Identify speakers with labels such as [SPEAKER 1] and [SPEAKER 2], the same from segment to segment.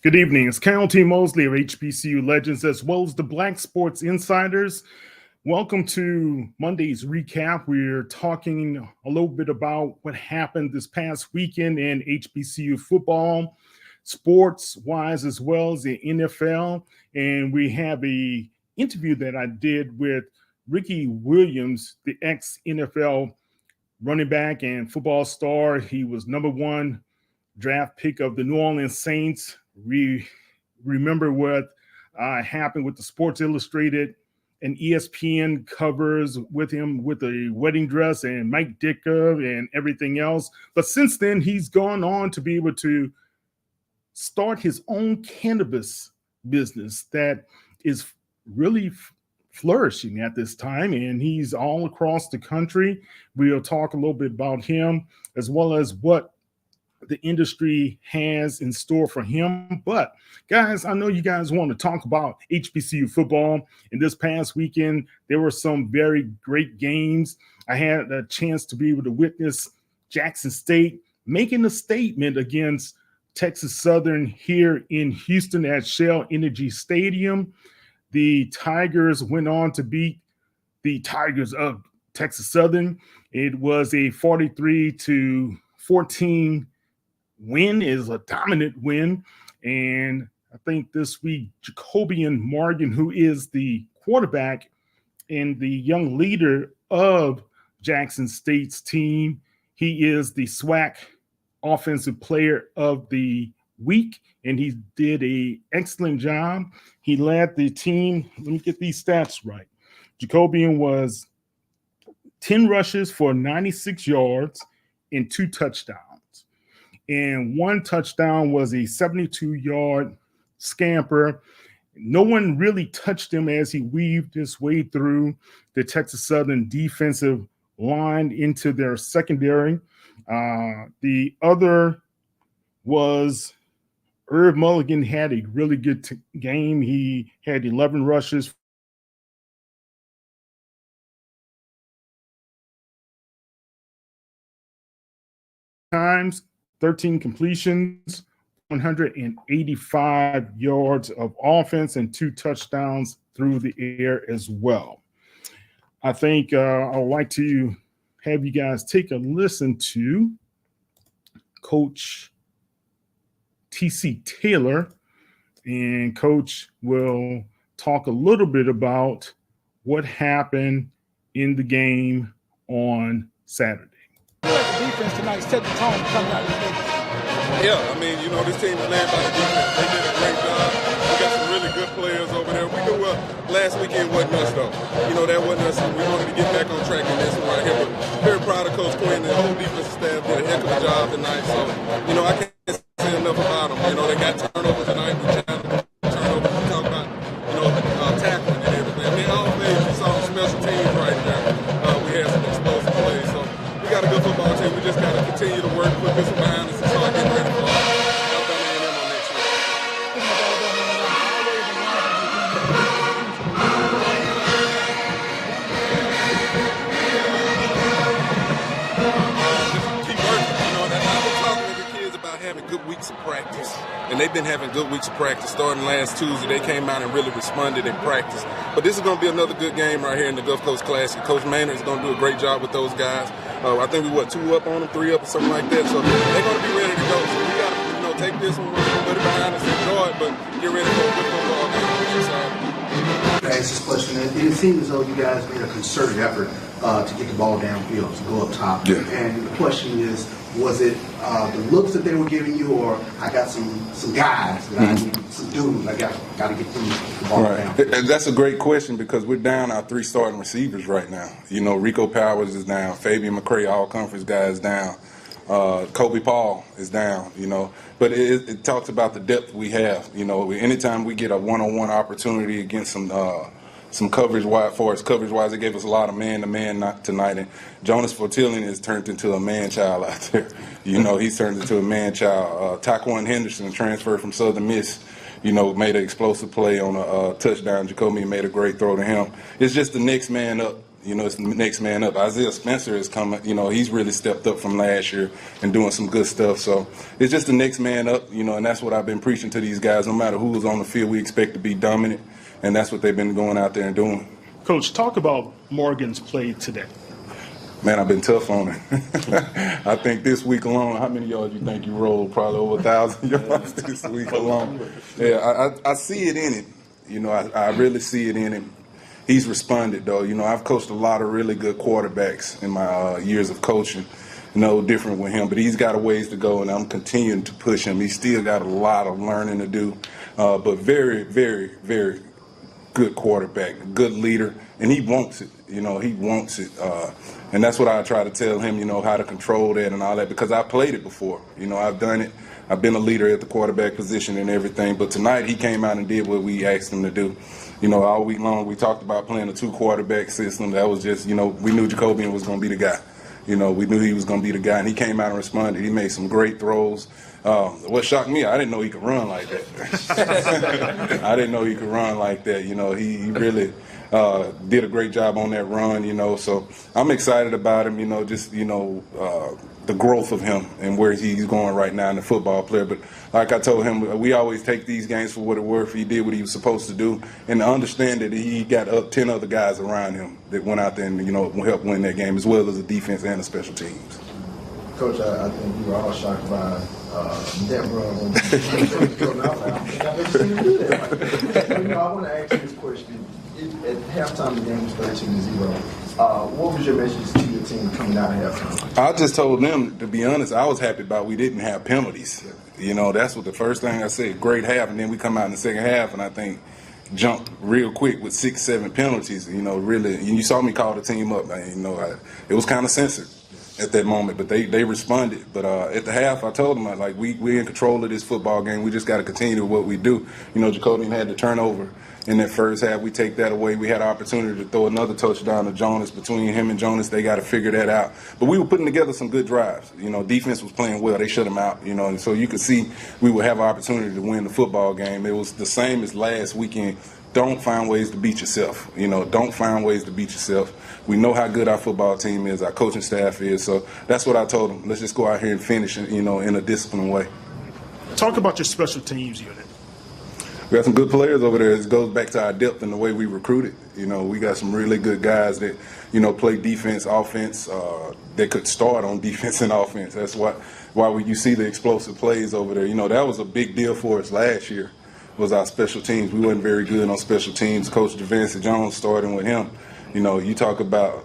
[SPEAKER 1] Good evening. It's Kyle T. Mosley of HBCU Legends, as well as the Black Sports Insiders. Welcome to Monday's recap. We're talking a little bit about what happened this past weekend in HBCU football, sports-wise, as well as the NFL. And we have a interview that I did with Ricky Williams, the ex-NFL running back and football star. He was number one draft pick of the New Orleans Saints. We remember what happened with the Sports Illustrated and ESPN covers with him with a wedding dress and Mike Ditka and everything else. But since then, he's gone on to be able to start his own cannabis business that is really flourishing at this time, and he's all across the country. We'll talk a little bit about him as well as what the industry has in store for him. But guys, I know you guys want to talk about HBCU football. And this past weekend, there were some very great games. I had a chance to be able to witness Jackson State making a statement against Texas Southern here in Houston at Shell Energy Stadium. The Tigers went on to beat the Tigers of Texas Southern. It was a 43-14 win. Is a dominant win. And I think this week, Jacobian Morgan, who is the quarterback and the young leader of Jackson State's team, he is the SWAC Offensive Player of the Week, and he did an excellent job. He led the team. Let me get these stats right. Jacobian was 10 rushes for 96 yards and 2 touchdowns. And 1 touchdown was a 72-yard scamper. No one really touched him as he weaved his way through the Texas Southern defensive line into their secondary. The other was Irv Mulligan had a really good game. He had 11 rushes. Times, 13 completions, 185 yards of offense, and 2 touchdowns through the air as well. I think I'd like to have you guys take a listen to Coach T.C. Taylor, and Coach will talk a little bit about what happened in the game on Saturday.
[SPEAKER 2] Defense tonight set the tone coming out of the game.
[SPEAKER 3] Yeah, I mean, this team is led by the defense. They did a great job. We got some really good players over there. We knew last weekend wasn't us, though. That wasn't us. We wanted to get back on track in this one right here. But very proud of Coach Quinn and the whole defensive staff did a heck of a job tonight. So, I can't say enough about them. They got turnovers tonight. We challenged turnovers. We talk about, tackling and everything. I mean, all days you saw the special teams right there. We had some explosive plays. So, we got a good football team. We just got to continue to work, put this behind us, and start getting ready for Alabama A&M on next week. Just keep working. I've been talking to the kids about having good weeks of practice, and they've been having good weeks of practice. Starting last Tuesday, they came out and really responded in practice. But this is going to be another good game right here in the Gulf Coast Classic. Coach Maynard is going to do a great job with those guys. I think we 2 up on them, 3 up or something like that. So they're going to be ready to go. So we got to, take this one, put it behind us, enjoy it, but get ready for a good football game on the inside.
[SPEAKER 4] I asked this question, and it seemed as though you guys made a concerted effort to get the ball downfield, to go up top.
[SPEAKER 3] Yeah.
[SPEAKER 4] And the question is, was it the looks that they were giving you, or I got some guys that I need, some dudes I got to get them the ball down?
[SPEAKER 5] And that's a great question because we're down our 3 starting receivers right now. Rico Powers is down, Fabian McCray, all conference guy, is down. Kobe Paul is down, but it talks about the depth we have. Anytime we get a one-on-one opportunity against some coverage-wise, coverage-wise, it gave us a lot of man-to-man tonight. And Jonas Fortillion has turned into a man-child out there. He's turned into a man-child. Taquan Henderson, transferred from Southern Miss, made an explosive play on a touchdown. Jacoby made a great throw to him. It's just the next man up You know, it's the next man up. Isaiah Spencer is coming. You know, he's really stepped up from last year and doing some good stuff. So it's just the next man up, you know, and that's what I've been preaching to these guys. No matter who's on the field, we expect to be dominant, and that's what they've been going out there and doing.
[SPEAKER 1] Coach, talk about Morgan's play today.
[SPEAKER 5] Man, I've been tough on him. I think this week alone, how many yards you think you rolled? Probably over 1,000 yards this week alone. Yeah, I see it in him. You know, I really see it in him. He's responded, though. You know, I've coached a lot of really good quarterbacks in my years of coaching. No different with him, but he's got a ways to go, and I'm continuing to push him. He's still got a lot of learning to do, but very, very, very good quarterback, good leader, and he wants it. You know, he wants it. And that's what I try to tell him, you know, how to control that and all that, because I played it before. You know, I've done it. I've been a leader at the quarterback position and everything, but tonight he came out and did what we asked him to do. You know, all week long we talked about playing a 2-quarterback system. That was just, you know, we knew Jacobian was going to be the guy. You know, we knew he was going to be the guy, and he came out and responded. He made some great throws. What shocked me, I didn't know he could run like that. I didn't know he could run like that. You know, he really did a great job on that run, you know. So I'm excited about him, you know, just, you know, the growth of him and where he's going right now in the football player. But like I told him, we always take these games for what it worth. He did what he was supposed to do, and to understand that he got 10 other guys around him that went out there and, you know, helped win that game, as well as the defense and the special teams.
[SPEAKER 6] Coach, I think we were all shocked by that run. I bet you didn't do that. You know, I want to ask you this question. At halftime, the game was 13-0. What was your message to your team coming out of halftime?
[SPEAKER 5] I just told them, to be honest, I was happy about we didn't have penalties. You know, that's what the first thing I said, great half, and then we come out in the second half, and I think jumped real quick with 6-7 penalties. You know, really, and you saw me call the team up. You know, it was kind of censored at that moment, but they responded. But at the half, I told them, like, we're in control of this football game. We just got to continue to what we do. You know, Jacobian had the turnover in that first half. We take that away. We had an opportunity to throw another touchdown to Jonas. Between him and Jonas, they got to figure that out. But we were putting together some good drives. You know, defense was playing well. They shut them out, you know, and so you could see we would have an opportunity to win the football game. It was the same as last weekend. Don't find ways to beat yourself. You know, don't find ways to beat yourself. We know how good our football team is, our coaching staff is. So that's what I told them. Let's just go out here and finish, you know, in a disciplined way.
[SPEAKER 1] Talk about your special teams unit.
[SPEAKER 5] We got some good players over there. It goes back to our depth and the way we recruited. You know, we got some really good guys that, you know, play defense, offense. That could start on defense and offense. That's why you see the explosive plays over there. You know, that was a big deal for us last year, was our special teams. We wasn't very good on special teams. Coach Javance Jones, starting with him, you know, you talk about,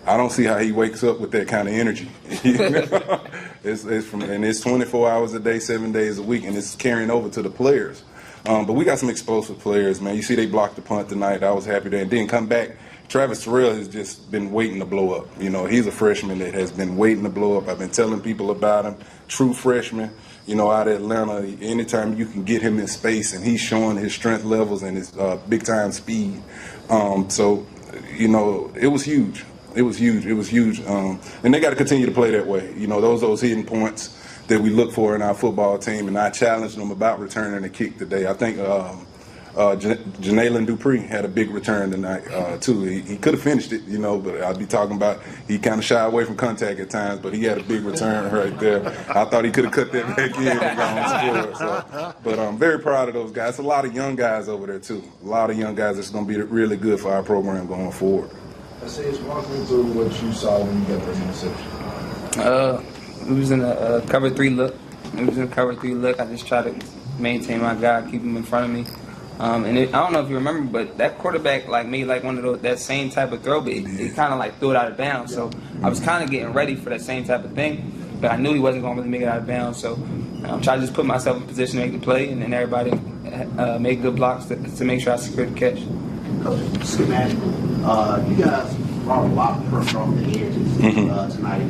[SPEAKER 5] I don't see how he wakes up with that kind of energy. You know? It's 24 hours a day, 7 days a week, and it's carrying over to the players. But we got some explosive players, man. You see they blocked the punt tonight. I was happy there. And then come back. Travis Terrell has just been waiting to blow up. You know, he's a freshman that has been waiting to blow up. I've been telling people about him. True freshman, you know, out of Atlanta. Anytime you can get him in space, and he's showing his strength levels and his big-time speed. So, you know, it was huge. It was huge. It was huge. And they got to continue to play that way. You know, those hidden points that we look for in our football team, and I challenged them about returning a kick today. I think Janalen Dupree had a big return tonight, too. He could have finished it, you know, but I'd be talking about he kind of shied away from contact at times, but he had a big return right there. I thought he could have cut that back in and gone score. So. But I'm very proud of those guys. It's a lot of young guys over there, too. A lot of young guys that's going to be really good for our program going forward.
[SPEAKER 6] I say, walk me through what you saw when you got that interception.
[SPEAKER 7] We was in a cover 3 look. I just tried to maintain my guy, keep him in front of me. I don't know if you remember, but that quarterback made one of those, that same type of throw, but it kind of threw it out of bounds. So I was kind of getting ready for that same type of thing, but I knew he wasn't going to really make it out of bounds. So I'm trying to just put myself in position to make the play, and then everybody make good blocks to make sure I secure the catch.
[SPEAKER 4] Coach, schematically, you guys brought a lot of pressure on the edges tonight.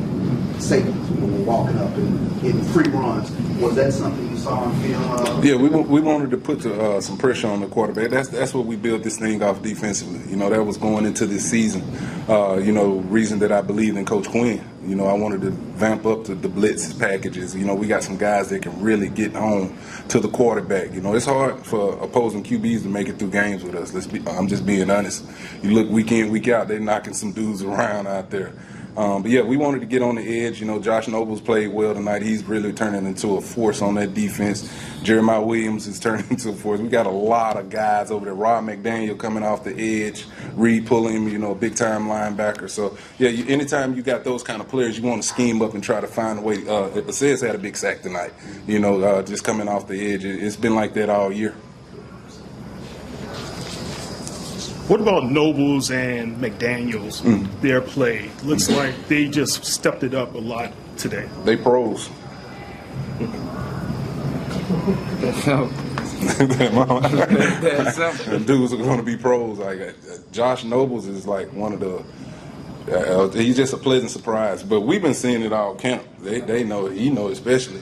[SPEAKER 4] safeties who were walking up and getting free runs. Was that something you saw on film?
[SPEAKER 5] Yeah, we wanted to put some pressure on the quarterback. That's what we built this thing off defensively. You know, that was going into this season. You know, reason that I believed in Coach Quinn. You know, I wanted to vamp up to the blitz packages. You know, we got some guys that can really get home to the quarterback. You know, it's hard for opposing QBs to make it through games with us. I'm just being honest. You look week in, week out, they're knocking some dudes around out there. But yeah, we wanted to get on the edge. You know, Josh Nobles played well tonight. He's really turning into a force on that defense. Jeremiah Williams is turning into a force. We got a lot of guys over there. Rod McDaniel coming off the edge. Reed Pulliam, you know, big-time linebacker. So, yeah, anytime you got those kind of players, you want to scheme up and try to find a way. Assez had a big sack tonight, you know, just coming off the edge. It's been like that all year.
[SPEAKER 1] What about Nobles and McDaniels, their play? Looks like they just stepped it up a lot today.
[SPEAKER 5] They pros. Dudes are going to be pros. Like Josh Nobles is like one of the. He's just a pleasant surprise. But we've been seeing it all camp. They know it. He know it especially.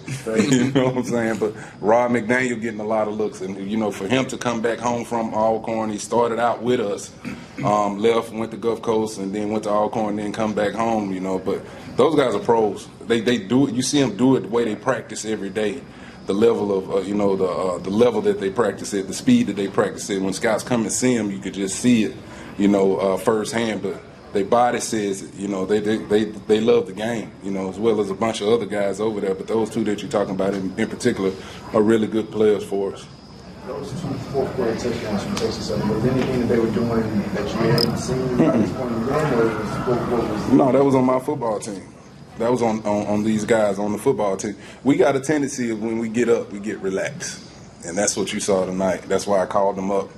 [SPEAKER 5] You know what I'm saying? But Rod McDaniel getting a lot of looks. And, you know, for him to come back home from Alcorn, he started out with us, left, went to Gulf Coast, and then went to Alcorn, and then come back home, you know. But those guys are pros. They do it. You see them do it the way they practice every day. The level of, you know, the level that they practice it, the speed that they practice it. When scouts come and see them, you could just see it, you know, firsthand. But their body says it, you know, they love the game, you know, as well as a bunch of other guys over there. But those two that you're talking about in particular are really good players for us.
[SPEAKER 6] Those two fourth-quarter touchdowns from Texas, was there anything that they were doing that you hadn't seen at this point in the game, or what was
[SPEAKER 5] No, that was on my football team. That was on these guys on the football team. We got a tendency of when we get up, we get relaxed. And that's what you saw tonight. That's why I called them up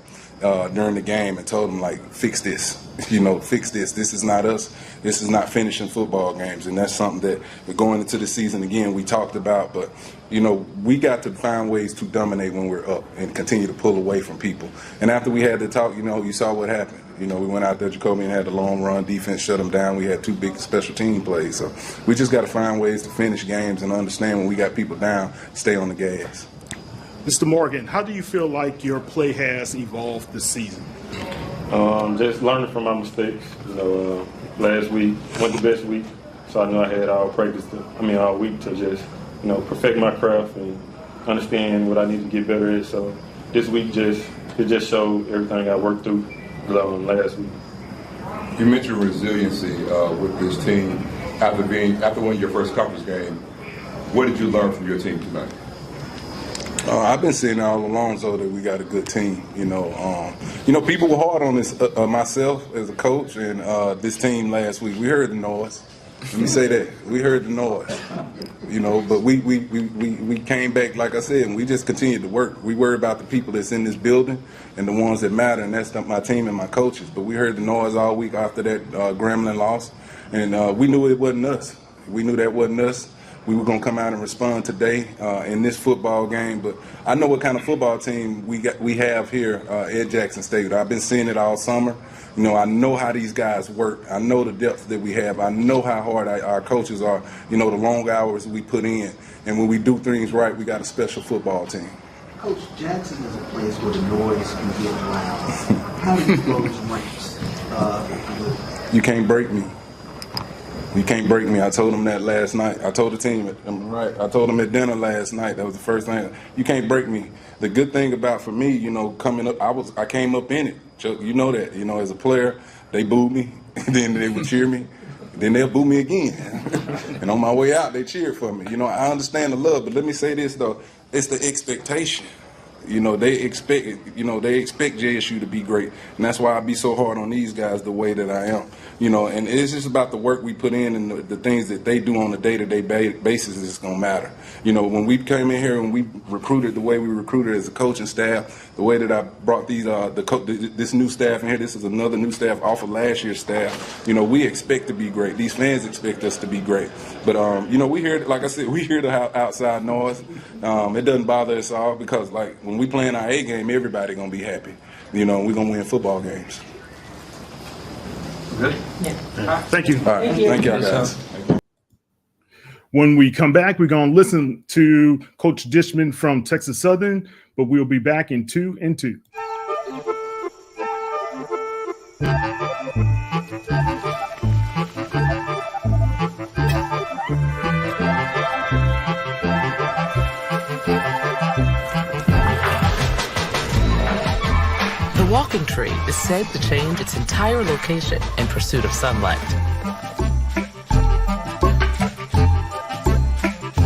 [SPEAKER 5] during the game and told them, like, fix this. You know, fix this. This is not us. This is not finishing football games. And that's something that we're going into the season again we talked about. But, you know, we got to find ways to dominate when we're up and continue to pull away from people. And after we had the talk, you know, you saw what happened. You know, we went out there, Jacoby, and had the long run. Defense shut them down. We had two big special team plays. So we just got to find ways to finish games and understand when we got people down, stay on the gas.
[SPEAKER 1] Mr. Morgan, how do you feel like your play has evolved this season?
[SPEAKER 8] Just learning from my mistakes. You know, last week went the best week, so I know I had all week to just, you know, perfect my craft and understand what I need to get better at. So this week it just showed everything I worked through last week.
[SPEAKER 9] You mentioned resiliency with this team after winning your first conference game. What did you learn from your team tonight?
[SPEAKER 5] I've been saying all along, so that we got a good team. You know, people were hard on this. Myself as a coach and this team last week. We heard the noise. Let me say that we heard the noise. You know, but we came back, like I said, and we just continued to work. We worry about the people that's in this building and the ones that matter, and that's my team and my coaches. But we heard the noise all week after that Gremlin loss, and we knew it wasn't us. We knew that wasn't us. We were going to come out and respond today in this football game. But I know what kind of football team we have here at Jackson State. I've been seeing it all summer. You know, I know how these guys work. I know the depth that we have. I know how hard our coaches are, you know, the long hours we put in. And when we do things right, we got a special football team.
[SPEAKER 4] Coach, Jackson is a place where the noise can get loud. How do you close ranks?
[SPEAKER 5] You can't break me. You can't break me. I told them that last night. I told the team, I told them at dinner last night. That was the first thing. You can't break me. The good thing about for me, you know, coming up, I came up in it. You know that. You know, as a player, they booed me, and then they would cheer me. Then they'll boo me again. And on my way out, they cheered for me. You know, I understand the love, but let me say this, though. It's the expectation. You know, they expect JSU to be great. And that's why I be so hard on these guys the way that I am. You know, and it's just about the work we put in and the things that they do on a day-to-day basis is going to matter. You know, when we came in here and we recruited the way we recruited as a coaching staff, the way that I brought this new staff in here, this is another new staff off of last year's staff, you know, we expect to be great. These fans expect us to be great. But, you know, we hear, like I said, we hear the outside noise. It doesn't bother us all because, like, when we playing our A game, everybody going to be happy. You know, we're going to win football games.
[SPEAKER 1] Good? Yeah. Thank you.
[SPEAKER 5] All right. Thank y'all, guys.
[SPEAKER 1] When we come back, we're going to listen to Coach Dishman from Texas Southern, but we'll be back in 2 and 2.
[SPEAKER 10] The walking tree is said to change its entire location in pursuit of sunlight.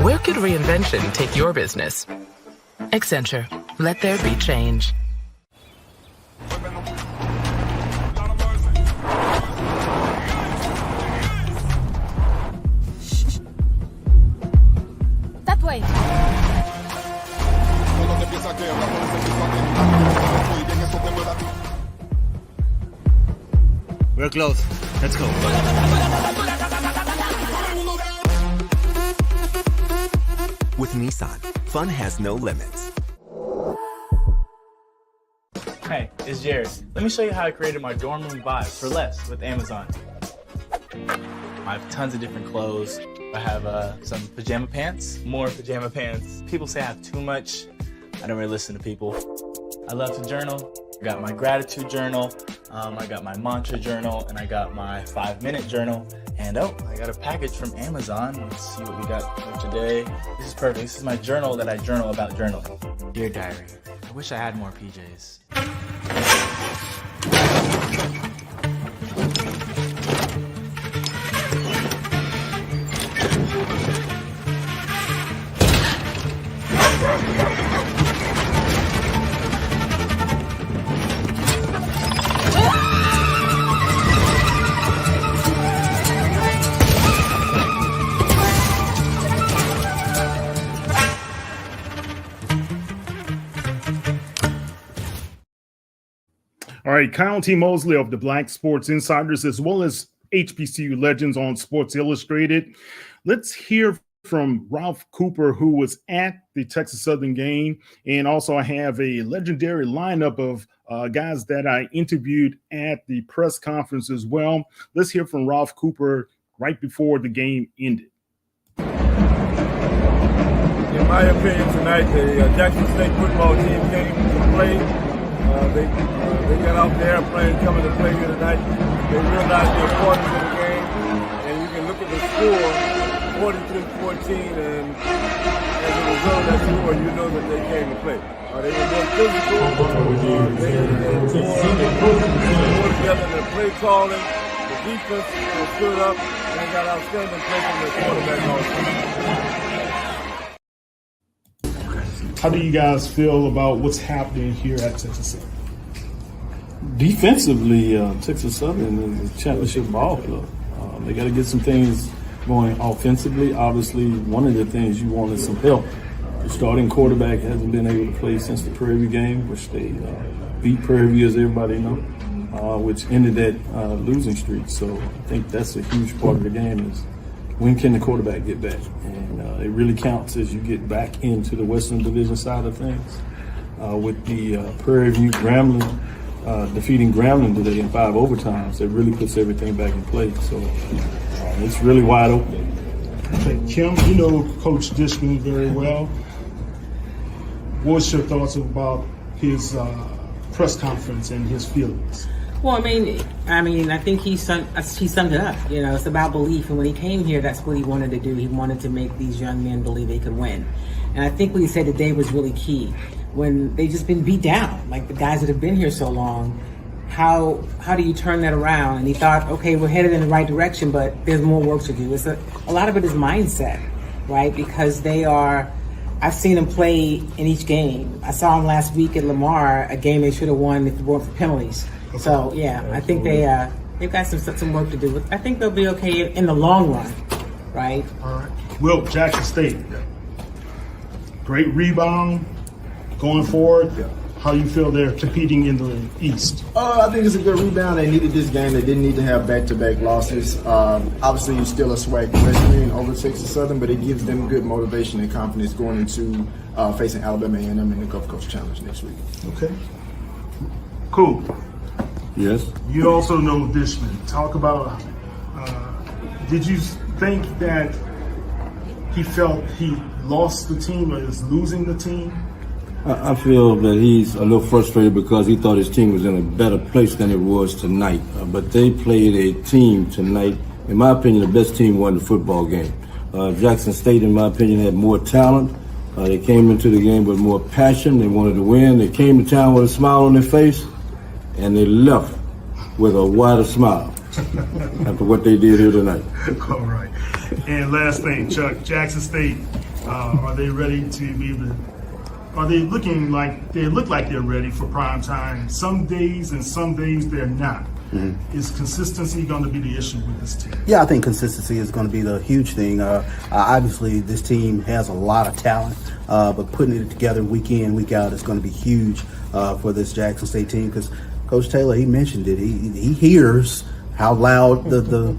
[SPEAKER 10] Where could reinvention take your business? Accenture. Let there be change.
[SPEAKER 11] That way.
[SPEAKER 12] We're close. Let's go.
[SPEAKER 13] With Nissan, fun has no limits.
[SPEAKER 14] Hey, it's Jared. Let me show you how I created my dorm room vibe for less with Amazon. I have tons of different clothes. I have some pajama pants, more pajama pants. People say I have too much. I don't really listen to people. I love to journal. I got my gratitude journal, I got my mantra journal, and I got my 5-minute journal. And oh, I got a package from Amazon. Let's see what we got for today. This is perfect. This is my journal that I journal about journaling. Dear Diary, I wish I had more PJs.
[SPEAKER 1] All right, Kyle T. Mosley of the Black Sports Insiders, as well as HBCU legends on Sports Illustrated. Let's hear from Ralph Cooper, who was at the Texas Southern game. And also I have a legendary lineup of guys that I interviewed at the press conference as well. Let's hear from Ralph Cooper right before the game ended.
[SPEAKER 15] In my opinion, tonight, the Jackson State football team came to play. They got out there coming to play here tonight. They realized the importance of the game, and you can look at the score, 43-14, and as a result of that score, you know that they came to play. They were more physical, they were more together in their play calling, the defense stood up, and they got outstanding play from their quarterback also.
[SPEAKER 1] How do you guys feel about what's happening here at Texas Southern?
[SPEAKER 16] Defensively, Texas Southern is a championship ball club. They got to get some things going offensively. Obviously, one of the things you want is some help. The starting quarterback hasn't been able to play since the Prairie View game, which they beat Prairie View, as everybody knows, which ended that losing streak. So I think that's a huge part of the game is when can the quarterback get back? And it really counts as you get back into the Western Division side of things. With the Prairie View Grambling defeating Grambling today in 5 overtimes, it really puts everything back in place. So it's really wide open.
[SPEAKER 1] Okay, Kim, you know Coach Dishman very well. What's your thoughts about his press conference and his feelings?
[SPEAKER 17] Well, I mean, I think he summed it up. You know, it's about belief, and when he came here, that's what he wanted to do. He wanted to make these young men believe they could win, and I think what he said today was really key. When they just been beat down, like the guys that have been here so long, how do you turn that around? And he thought, okay, we're headed in the right direction, but there's more work to do. It's a lot of it is mindset, right? Because they are. I've seen them play in each game. I saw them last week at Lamar, a game they should have won if it weren't for penalties. So yeah, I think they've got some work to do. I think they'll be okay in the long run, right?
[SPEAKER 1] All right. Will, Jackson State, great rebound going forward. How you feel they're competing in the East?
[SPEAKER 6] I think it's a good rebound. They needed this game. They didn't need to have back-to-back losses. Obviously, it's still a swag win over Texas Southern, but it gives them good motivation and confidence going into facing Alabama A&M in the Gulf Coast Challenge next week.
[SPEAKER 1] Okay. Cool.
[SPEAKER 16] Yes.
[SPEAKER 1] You also know Dishman. Talk about, did you think that he felt he lost the team or is losing the team?
[SPEAKER 11] I feel that he's a little frustrated because he thought his team was in a better place than it was tonight. But they played a team tonight. In my opinion, the best team won the football game. Jackson State, in my opinion, had more talent. They came into the game with more passion. They wanted to win. They came to town with a smile on their face, and they left with a wider smile after what they did here tonight.
[SPEAKER 1] All right. And last thing, Chuck, Jackson State, are they ready to be able to, are they looking like, they look like they're ready for prime time some days and some days they're not? Mm-hmm. Is consistency going to be the issue with this team?
[SPEAKER 4] Yeah, I think consistency is going to be the huge thing. Obviously, this team has a lot of talent, but putting it together week in, week out is going to be huge for this Jackson State team because Coach Taylor, he mentioned it. He hears how loud the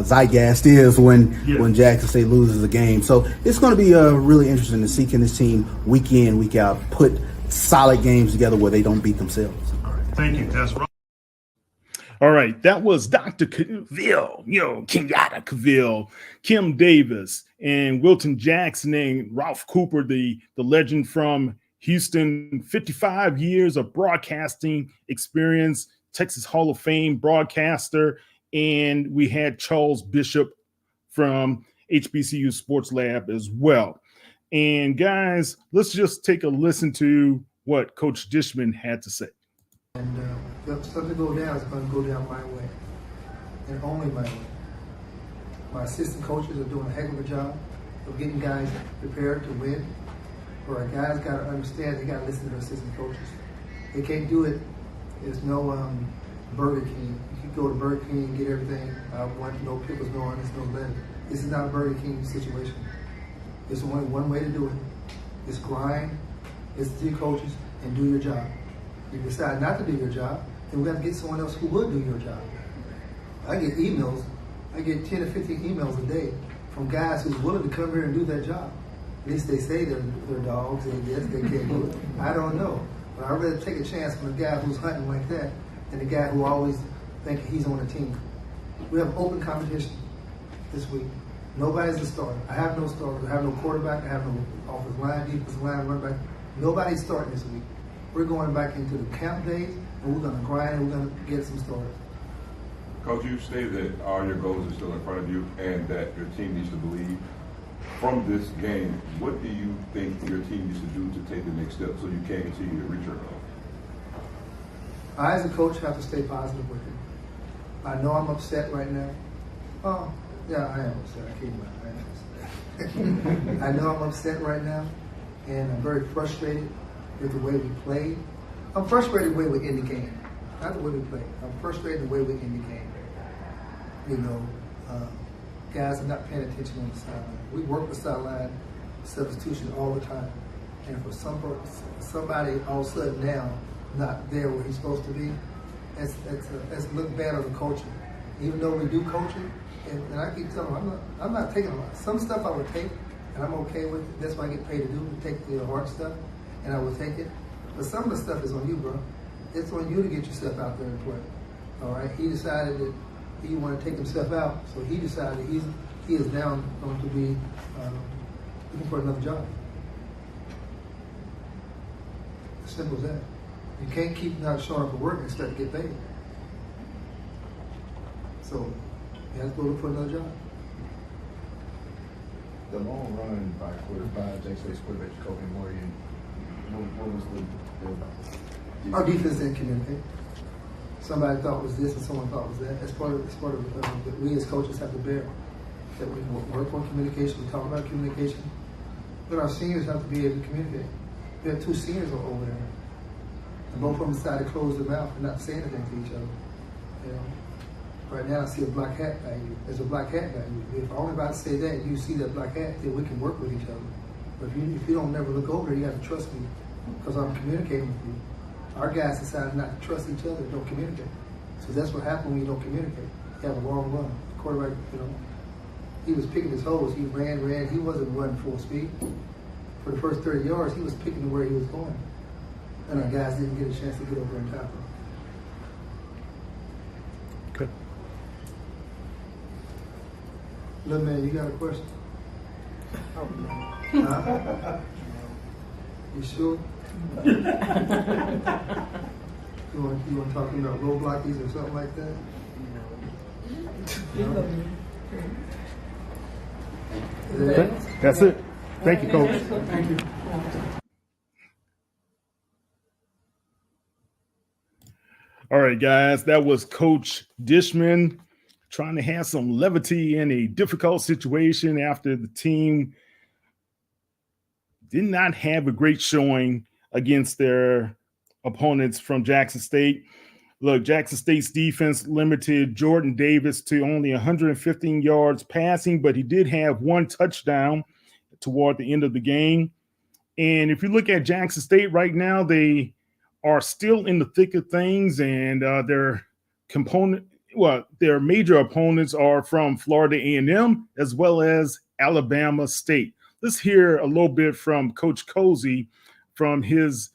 [SPEAKER 4] zeitgeist is when Jackson State loses a game. So it's going to be really interesting to see can this team week in, week out put solid games together where they don't beat themselves.
[SPEAKER 1] All right, thank you. That's right. All right, that was Dr. Cavill, Kenyatta Cavill, Kim Davis, and Wilton Jackson, and Ralph Cooper, the legend from Houston, 55 years of broadcasting experience, Texas Hall of Fame broadcaster, and we had Charles Bishop from HBCU Sports Lab as well. And guys, let's just take a listen to what Coach Dishman had to say.
[SPEAKER 18] And if something go down, it's going to go down my way, and only my way. My assistant coaches are doing a heck of a job of getting guys prepared to win. Where a guy's got to understand, they got to listen to their assistant coaches. They can't do it. There's no Burger King. You can go to Burger King and get everything. I want no pickles, no onions, no lettuce. This is not a Burger King situation. There's only one way to do it. It's grind, listen to your coaches, and do your job. If you decide not to do your job, then we have to get someone else who would do your job. I get emails. I get 10 or 15 emails a day from guys who's willing to come here and do that job. At least they say they're dogs, and yes, they can't do it. I don't know. But I'd rather take a chance on a guy who's hunting like that than a guy who always thinks he's on a team. We have open competition this week. Nobody's a starter. I have no starters. I have no quarterback. I have no offensive line, defensive line, running back. Nobody's starting this week. We're going back into the camp days, and we're going to grind, and we're going to get some starters.
[SPEAKER 9] Coach, you stated that all your goals are still in front of you and that your team needs to believe. From this game, what do you think your team needs to do to take the next step so you can continue to reach your goal?
[SPEAKER 18] I, as a coach, have to stay positive with it. I know I'm upset right now. Oh, yeah, I am upset. I can't lie. I am upset. I know I'm upset right now, and I'm very frustrated with the way we played. I'm frustrated with the way we end the game, not the way we played. I'm frustrated with the way we end the game. Guys are not paying attention on the sideline. We work the sideline substitution all the time. And for somebody all of a sudden now not there where he's supposed to be, that's look bad on the coaching. Even though we do coaching, and I keep telling them, I'm not taking a lot. Some stuff I would take, and I'm okay with it. That's what I get paid to do, to take the hard stuff, and I would take it. But some of the stuff is on you, bro. It's on you to get yourself out there and play. All right? He decided that he wanted to take himself out, so he decided he is now going to be looking for another job. As simple as that. You can't keep not showing up for work and expect to get paid. So you have to go look for another job.
[SPEAKER 6] The long run by Jackson State's quarterback Jacoby Morgan, what was the
[SPEAKER 18] our defense didn't communicate. Somebody thought it was this and someone thought it was that. That's part of that we as coaches have to bear. That we work on communication, we talk about communication, but our seniors have to be able to communicate. We have two seniors over there, and both of them decided to close their mouth and not say anything to each other. You know, right now I see a black hat value. There's a black hat value. If I'm only about to say that, and you see that black hat, then we can work with each other. But if you don't never look over, you have to trust me because I'm communicating with you. Our guys decided not to trust each other, don't communicate. So that's what happened when you don't communicate. You have a long run. The quarterback, he was picking his holes. He ran. He wasn't running full speed. For the first 30 yards, he was picking where he was going. And our guys didn't get a chance to get over and tackle.
[SPEAKER 1] Good.
[SPEAKER 18] Little man, you got a question? Huh? You sure? You want to talk about roadblockies or something like that? No.
[SPEAKER 1] That's it. Thank you, Coach.
[SPEAKER 18] Thank you.
[SPEAKER 1] All right, guys, that was Coach Dishman trying to have some levity in a difficult situation after the team did not have a great showing against their opponents from Jackson State. Look, Jackson State's defense limited Jordan Davis to only 115 yards passing, but he did have one touchdown toward the end of the game. And if you look at Jackson State right now, they are still in the thick of things, and their major opponents are from Florida A&M as well as Alabama State. Let's hear a little bit from Coach Cozy from his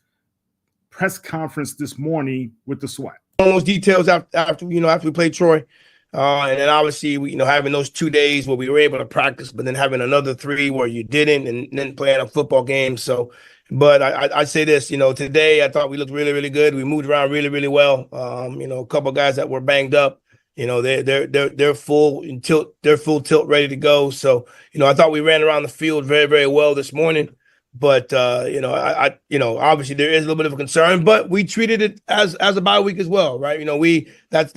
[SPEAKER 1] press conference this morning with the SWAT.
[SPEAKER 19] On those details after we played Troy, and then obviously having those 2 days where we were able to practice, but then having another 3 where you didn't, and then playing a football game. So, but I'd say this, today I thought we looked really, really good. We moved around really, really well. A couple of guys that were banged up, they're full tilt, ready to go. So, I thought we ran around the field very, very well this morning. But obviously there is a little bit of a concern, but we treated it as a bye week as well, right? That's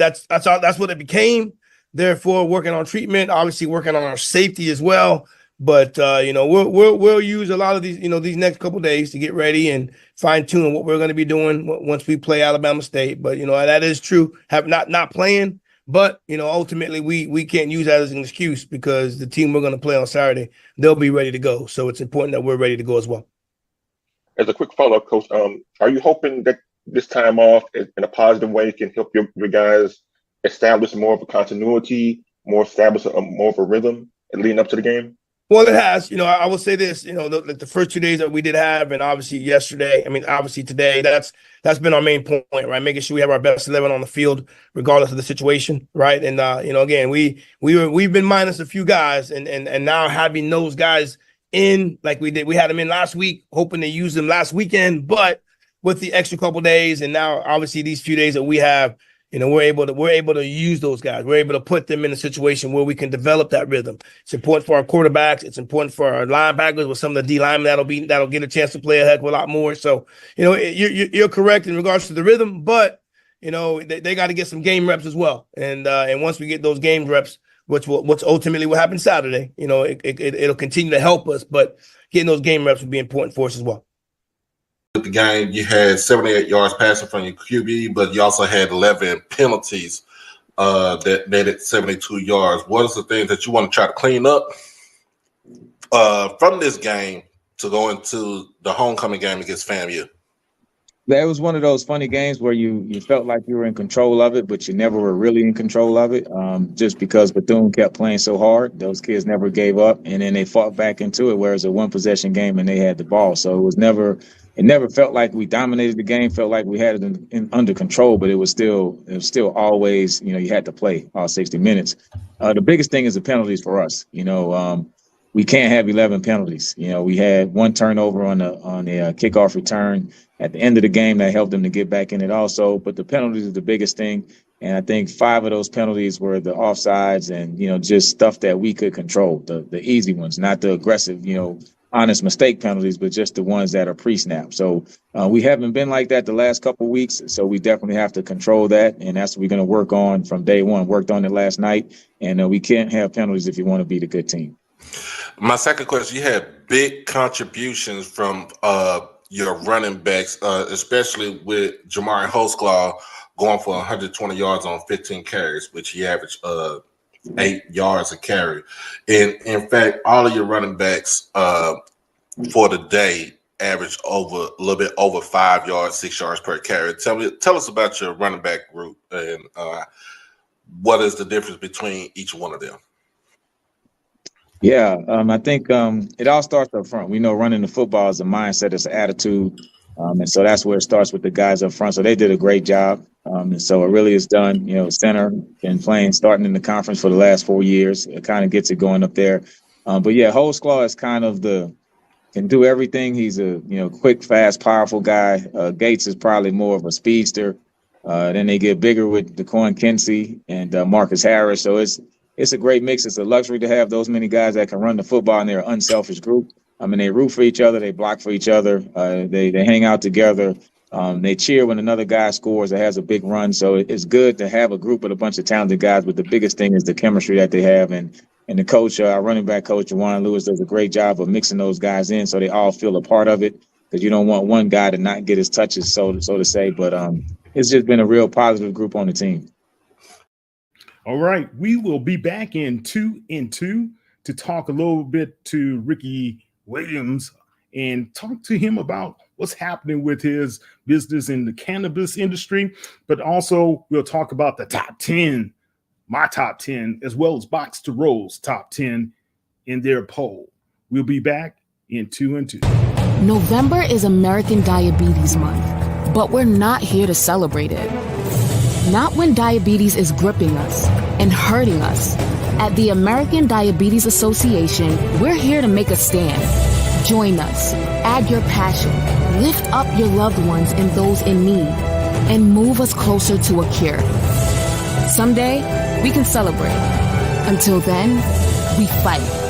[SPEAKER 19] what it became. Therefore, working on treatment, obviously working on our safety as well. But we'll use a lot of these these next couple of days to get ready and fine tune what we're going to be doing once we play Alabama State. But that is true. Have not playing. But, ultimately, we can't use that as an excuse because the team we're going to play on Saturday, they'll be ready to go. So it's important that we're ready to go as well.
[SPEAKER 20] As a quick follow-up, Coach, are you hoping that this time off in a positive way can help your guys establish more of a continuity, more of a rhythm leading up to the game?
[SPEAKER 19] Well, it has. I will say this, the first 2 days that we did have, and obviously yesterday, obviously today, that's been our main point, right? Making sure we have our best 11 on the field, regardless of the situation, right? And, again, we've been minus a few guys, and now having those guys in like we did. We had them in last week, hoping to use them last weekend, but with the extra couple days, and now obviously these few days that we have, we're able to use those guys. We're able to put them in a situation where we can develop that rhythm. It's important for our quarterbacks. It's important for our linebackers with some of the D linemen that'll get a chance to play a heck of a lot more. So, you're correct in regards to the rhythm, but they got to get some game reps as well. And once we get those game reps, which ultimately will happen Saturday, it'll continue to help us. But getting those game reps will be important for us as well.
[SPEAKER 21] The game, you had 78 yards passing from your QB, but you also had 11 penalties that made it 72 yards. What is the things that you want to try to clean up from this game to go into the homecoming game against FAMU?
[SPEAKER 22] That was one of those funny games where you felt like you were in control of it, but you never were really in control of it, just because Bethune kept playing so hard. Those kids never gave up, and then they fought back into it, where it was a one-possession game and they had the ball. So it never felt like we dominated the game, felt like we had it under control, but it was still always, you had to play all 60 minutes. The biggest thing is the penalties for us. We can't have 11 penalties. We had one turnover on the kickoff return at the end of the game that helped them to get back in it also. But the penalties is the biggest thing. And I think 5 of those penalties were the offsides and, just stuff that we could control, the easy ones, not the aggressive, honest mistake penalties, but just the ones that are pre-snap. So we haven't been like that the last couple of weeks. So we definitely have to control that. And that's what we're going to work on from day one. Worked on it last night. And we can't have penalties if you want to be the good team.
[SPEAKER 21] My second question, you had big contributions from your running backs, especially with Jamari Holsclaw going for 120 yards on 15 carries, which he averaged 8 yards a carry. And in fact, all of your running backs for the day averaged a little bit over 5 yards, 6 yards per carry. Tell us about your running back group and what is the difference between each one of them?
[SPEAKER 22] Yeah, I think it all starts up front. We know running the football is a mindset, it's an attitude. And so that's where it starts with the guys up front. So they did a great job. And so it really is done. Center been playing, starting in the conference for the last 4 years. It kind of gets it going up there. But yeah, Holzclaw is kind of can do everything. He's a quick, fast, powerful guy. Gates is probably more of a speedster. Then they get bigger with DeQuan Kinsey and Marcus Harris. So it's a great mix. It's a luxury to have those many guys that can run the football, and they're an unselfish group. I mean, they root for each other, they block for each other, they hang out together. They cheer when another guy scores or has a big run. So it's good to have a group with a bunch of talented guys. But the biggest thing is the chemistry that they have, and the coach, our running back coach, Juwan Lewis, does a great job of mixing those guys in so they all feel a part of it, because you don't want one guy to not get his touches, so to say. But it's just been a real positive group on the team.
[SPEAKER 1] All right, we will be back in 2 and 2 to talk a little bit to Ricky Williams and talk to him about what's happening with his business in the cannabis industry. But also we'll talk about the top 10, my top 10, as well as Box to Roll's top 10 in their poll. We'll be back in 2 and 2.
[SPEAKER 2] November is American Diabetes Month, but we're not here to celebrate it. Not when diabetes is gripping us and hurting us. At the American Diabetes Association, we're here to make a stand. Join us, add your passion, lift up your loved ones and those in need, and move us closer to a cure. Someday, we can celebrate. Until then, we fight.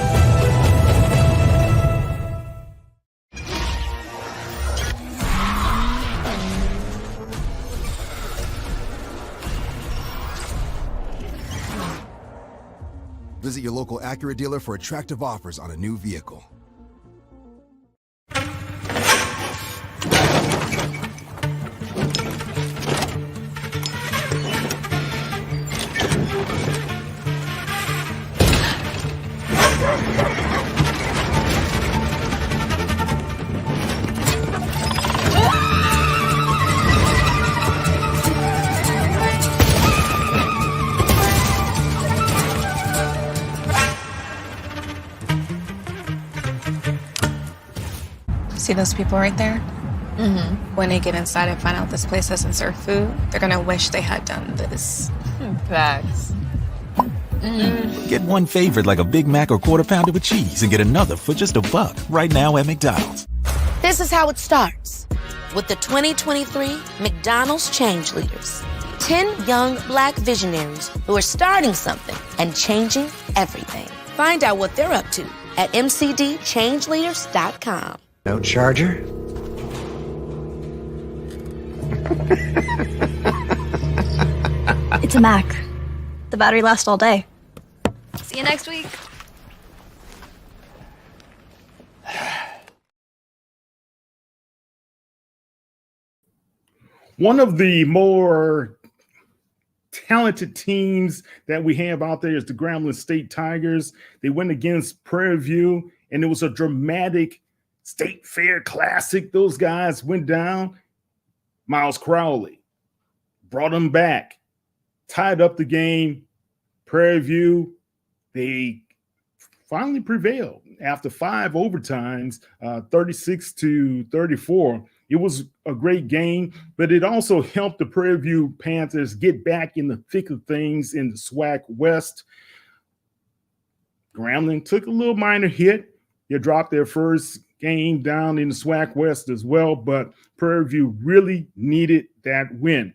[SPEAKER 3] Visit your local Acura dealer for attractive offers on a new vehicle.
[SPEAKER 23] See those people right there? Mm-hmm. When they get inside and find out this place doesn't serve food, they're gonna wish they had done this. Facts.
[SPEAKER 24] Get one favorite like a Big Mac or Quarter Pounder with cheese and get another for just $1 right now at McDonald's.
[SPEAKER 25] This is how it starts with the 2023 McDonald's Change Leaders. 10 young Black visionaries who are starting something and changing everything. Find out what they're up to at mcdchangeleaders.com.
[SPEAKER 26] No charger?
[SPEAKER 27] It's a Mac. The battery lasts all day. See you next week.
[SPEAKER 1] One of the more talented teams that we have out there is the Grambling State Tigers. They went against Prairie View, and it was a dramatic State Fair Classic. Those guys went down. Miles Crowley brought them back, tied up the game. Prairie View, they finally prevailed after 5 overtimes, 36-34. It was a great game, but it also helped the Prairie View Panthers get back in the thick of things in the SWAC West. Grambling took a little minor hit. They dropped their first game down in the SWAC West as well, but Prairie View really needed that win.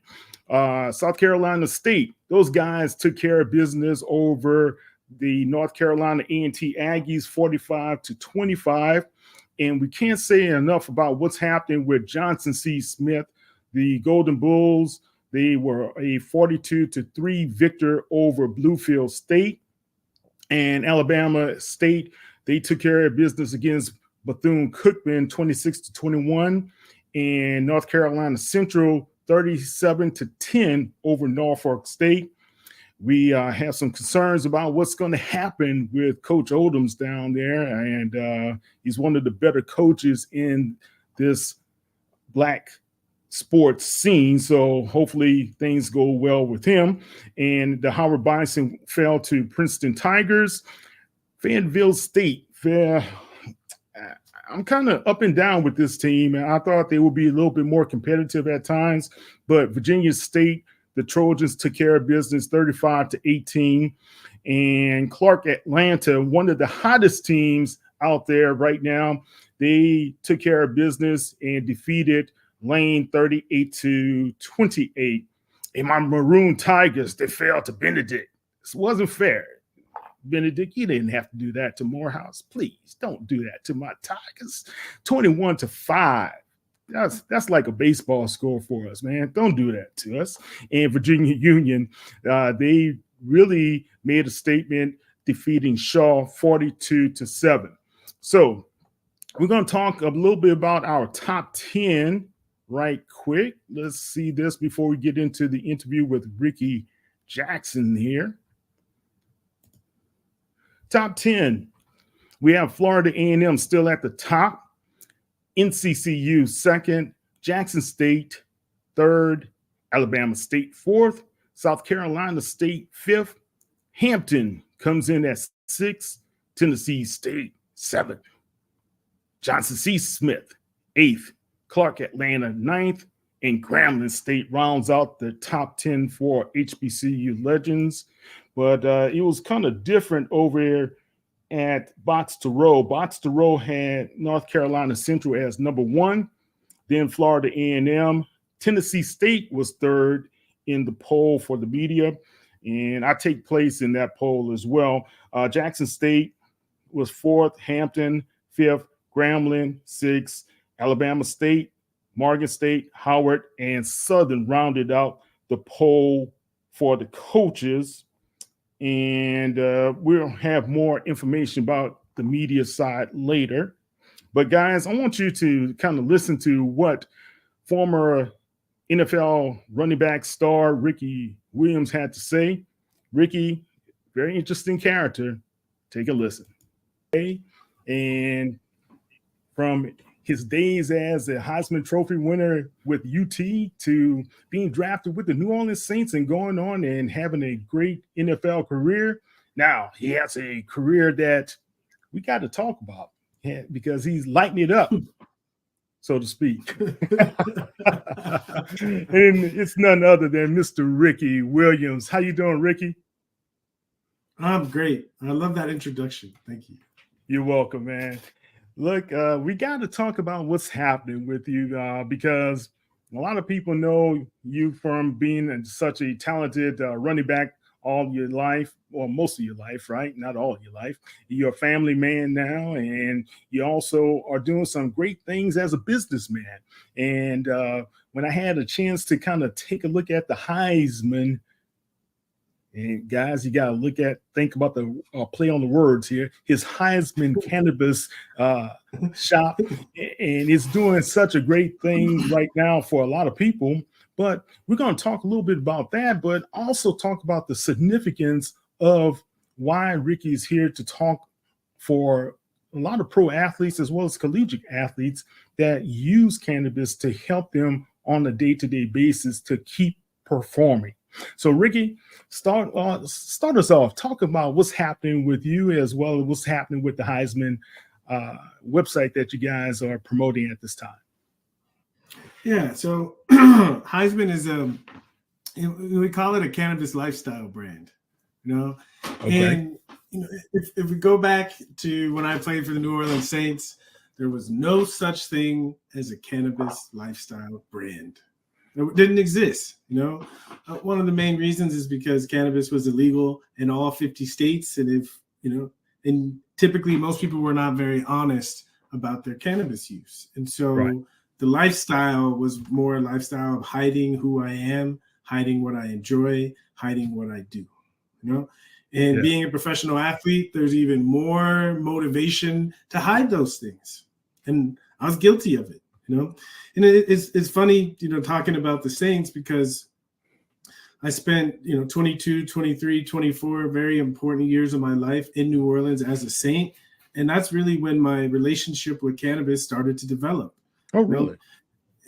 [SPEAKER 1] South Carolina State, those guys took care of business over the North Carolina A&T Aggies 45-25. And we can't say enough about what's happening with Johnson C. Smith. The Golden Bulls, they were a 42-3 victor over Bluefield State. And Alabama State, they took care of business against Bethune-Cookman 26-21. And North Carolina Central 37-10 over Norfolk State. We have some concerns about what's going to happen with Coach Odoms down there, and he's one of the better coaches in this Black sports scene. So hopefully things go well with him. And the Howard Bison fell to Princeton Tigers. Fayetteville State, I'm kind of up and down with this team, and I thought they would be a little bit more competitive at times, but Virginia State, the Trojans took care of business 35-18. And Clark Atlanta, one of the hottest teams out there right now, they took care of business and defeated Lane 38-28. And my Maroon Tigers, they fell to Benedict. This wasn't fair. Benedict, you didn't have to do that to Morehouse. Please don't do that to my Tigers. 21-5. That's like a baseball score for us, man. Don't do that to us. And Virginia Union, they really made a statement defeating Shaw 42-7. So we're going to talk a little bit about our top 10 right quick. Let's see this before we get into the interview with Ricky Jackson here. Top 10. We have Florida A&M still at the top. NCCU second. Jackson State third. Alabama State fourth. South Carolina State fifth. Hampton comes in at sixth. Tennessee State seventh. Johnson C. Smith eighth. Clark Atlanta ninth. And Grambling State rounds out the top 10 for HBCU Legends. But it was kind of different over there at Box to Row. Box to Row had North Carolina Central as number one, then Florida A&M. Tennessee State was third in the poll for the media, and I take place in that poll as well. Jackson State was fourth, Hampton fifth, Grambling sixth, Alabama State, Morgan State, Howard, and Southern rounded out the poll for the coaches. And we'll have more information about the media side later. But guys, I want you to kind of listen to what former NFL running back star Ricky Williams had to say. Ricky, very interesting character. Take a listen. And from his days as a Heisman Trophy winner with UT to being drafted with the New Orleans Saints and going on and having a great NFL career. Now he has a career that we got to talk about because he's lighting it up, so to speak. And it's none other than Mr. Ricky Williams. How you doing, Ricky?
[SPEAKER 5] I'm great. I love that introduction. Thank you.
[SPEAKER 1] You're welcome, man. Look, we got to talk about what's happening with you because a lot of people know you from being such a talented running back all your life, or most of your life, right? Not all of your life. You're a family man now, and you also are doing some great things as a businessman. And when I had a chance to kind of take a look at the Heisman, and guys, you got to think about the play on the words here. His Heisman cannabis shop, and it's doing such a great thing right now for a lot of people. But we're going to talk a little bit about that, but also talk about the significance of why Ricky is here to talk for a lot of pro athletes as well as collegiate athletes that use cannabis to help them on a day-to-day basis to keep performing. So, Ricky, start us off. Talk about what's happening with you as well as what's happening with the Heisman website that you guys are promoting at this time.
[SPEAKER 5] Yeah, so Heisman is we call it a cannabis lifestyle brand, you know. Okay. And if we go back to when I played for the New Orleans Saints, there was no such thing as a cannabis lifestyle brand. It didn't exist, you know. One of the main reasons is because cannabis was illegal in all 50 states. And and typically most people were not very honest about their cannabis use. And so the lifestyle was more a lifestyle of hiding who I am, hiding what I enjoy, hiding what I do, you know. And being a professional athlete, there's even more motivation to hide those things. And I was guilty of it. You know, and it's funny, talking about the Saints because I spent, 22, 23, 24 very important years of my life in New Orleans as a Saint. And that's really when my relationship with cannabis started to develop.
[SPEAKER 1] Oh, really?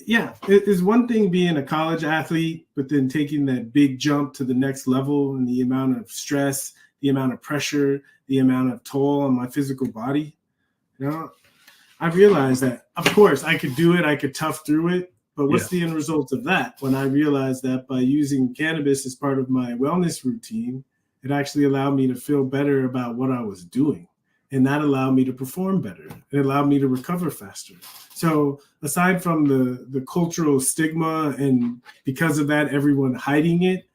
[SPEAKER 5] Yeah. It's one thing being a college athlete, but then taking that big jump to the next level and the amount of stress, the amount of pressure, the amount of toll on my physical body, I realized that, of course, I could do it. I could tough through it. But what's the end result of that? When I realized that by using cannabis as part of my wellness routine, it actually allowed me to feel better about what I was doing. And that allowed me to perform better. It allowed me to recover faster. So aside from the cultural stigma and because of that, everyone hiding it,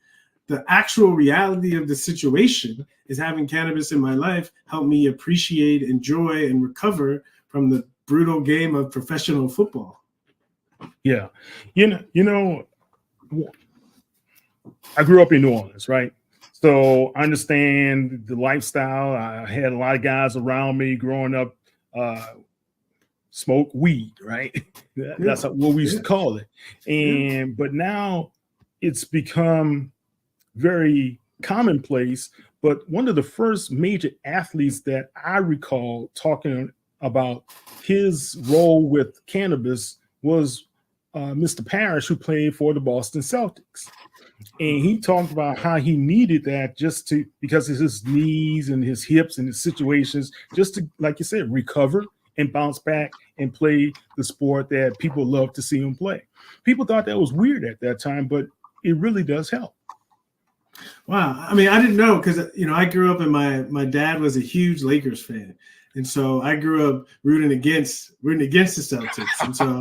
[SPEAKER 5] the actual reality of the situation is having cannabis in my life helped me appreciate, enjoy, and recover from the brutal game of professional football.
[SPEAKER 1] Yeah. You know, I grew up in New Orleans, right? So I understand the lifestyle. I had a lot of guys around me growing up, smoke weed, right? That's what we used to call it. But now it's become very commonplace. But one of the first major athletes that I recall talking about his role with cannabis was Mr. Parrish, who played for the Boston Celtics. And he talked about how he needed that just to, because of his knees and his hips and his situations, just to, like you said, recover and bounce back and play the sport that people love to see him play. People thought that was weird at that time, but it really does help.
[SPEAKER 5] Wow. I mean, I didn't know because, I grew up and my dad was a huge Lakers fan. And so I grew up rooting against the Celtics. And so,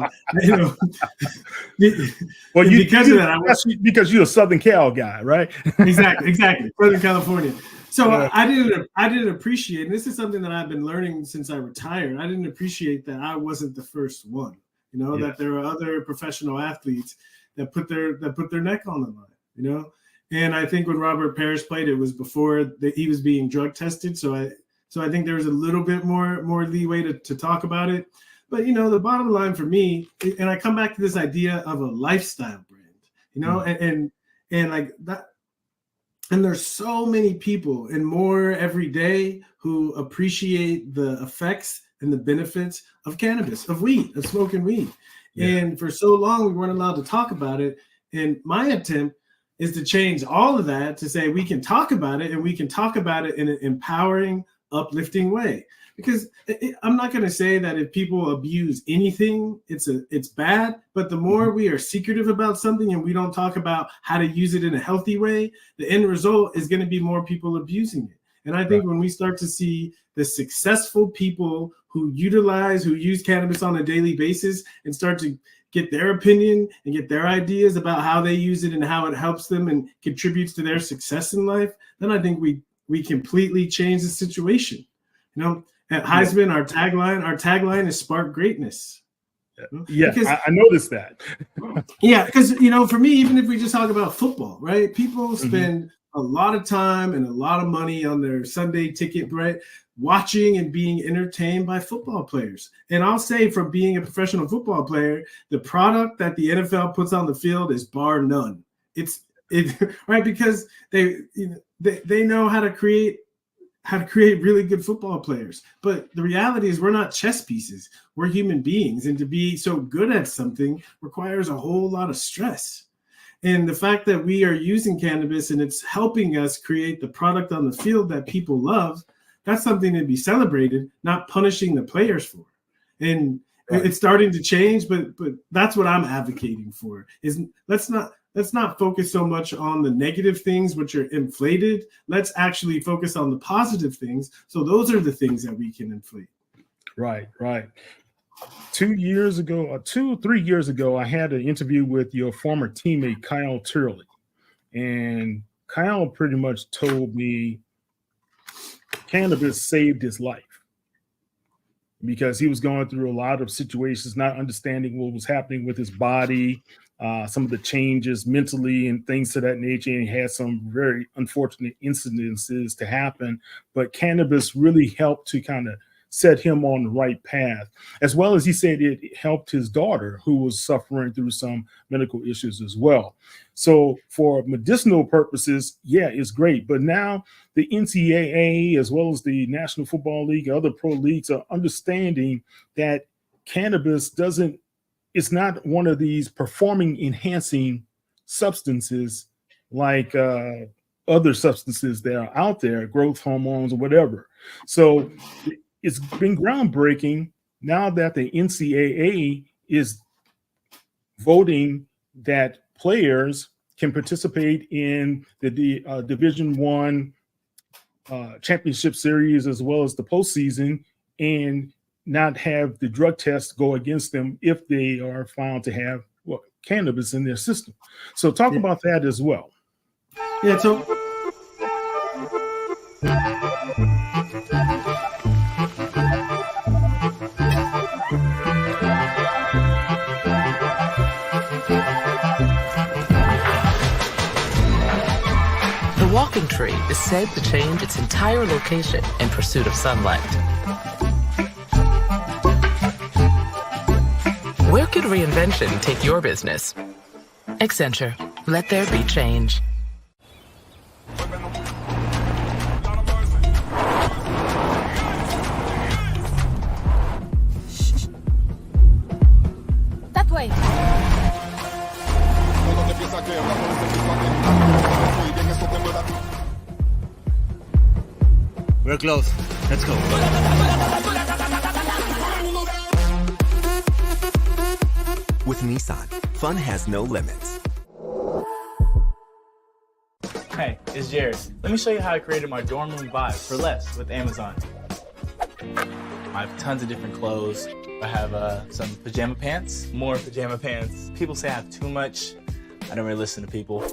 [SPEAKER 1] well,
[SPEAKER 5] because of that,
[SPEAKER 1] because you're a Southern Cal guy, right?
[SPEAKER 5] Exactly. Southern California. So I didn't appreciate, and this is something that I've been learning since I retired. I didn't appreciate that I wasn't the first one, that there are other professional athletes that put their neck on the line, And I think when Robert Parrish played, it was before he was being drug tested. So I think there was a little bit more leeway to talk about it. But, the bottom line for me, and I come back to this idea of a lifestyle brand, and like that. And there's so many people and more every day who appreciate the effects and the benefits of cannabis, of weed, of smoking weed. Yeah. And for so long, we weren't allowed to talk about it. And my attempt is to change all of that to say we can talk about it, and we can talk about it in an empowering, uplifting way. Because I'm not going to say that if people abuse anything, it's bad. But the more we are secretive about something and we don't talk about how to use it in a healthy way, the end result is going to be more people abusing it. And I think when we start to see the successful people who use cannabis on a daily basis and start to get their opinion and get their ideas about how they use it and how it helps them and contributes to their success in life, then I think we completely change the situation. At Heisman, our tagline is "Spark Greatness."
[SPEAKER 1] Yeah, I noticed that.
[SPEAKER 5] Yeah, because for me, even if we just talk about football, right? People spend a lot of time and a lot of money on their Sunday ticket, right? Watching and being entertained by football players. And I'll say, from being a professional football player, the product that the NFL puts on the field is bar none. It's right, because they know how to create really good football players. But the reality is we're not chess pieces. We're human beings. And to be so good at something requires a whole lot of stress. And the fact that we are using cannabis and it's helping us create the product on the field that people love, that's something to be celebrated, not punishing the players for. And it's starting to change, but that's what I'm advocating for, is let's not focus so much on the negative things, which are inflated. Let's actually focus on the positive things. So those are the things that we can inflate.
[SPEAKER 1] Right. 3 years ago, I had an interview with your former teammate, Kyle Turley. And Kyle pretty much told me cannabis saved his life because he was going through a lot of situations, not understanding what was happening with his body, some of the changes mentally and things to that nature. And he had some very unfortunate incidences to happen. But cannabis really helped to kind of set him on the right path, as well as he said it helped his daughter, who was suffering through some medical issues as well. So for medicinal purposes, yeah, it's great. But now the NCAA, as well as the National Football League, other pro leagues, are understanding that cannabis it's not one of these performing enhancing substances like other substances that are out there, growth hormones or whatever. So it's been groundbreaking now that the NCAA is voting that players can participate in the Division One championship series as well as the postseason, and not have the drug test go against them if they are found to have cannabis in their system. So talk about that as well.
[SPEAKER 5] Yeah, so
[SPEAKER 7] the walking tree is said to change its entire location in pursuit of sunlight. Where could reinvention take your business? Accenture. Let there be change.
[SPEAKER 8] That way.
[SPEAKER 10] We're close. Let's go.
[SPEAKER 12] With Nissan, fun has no limits.
[SPEAKER 13] Hey, it's Jared. Let me show you how I created my dorm room vibe for less with Amazon. I have tons of different clothes. I have some pajama pants, more pajama pants. People say I have too much. I don't really listen to people.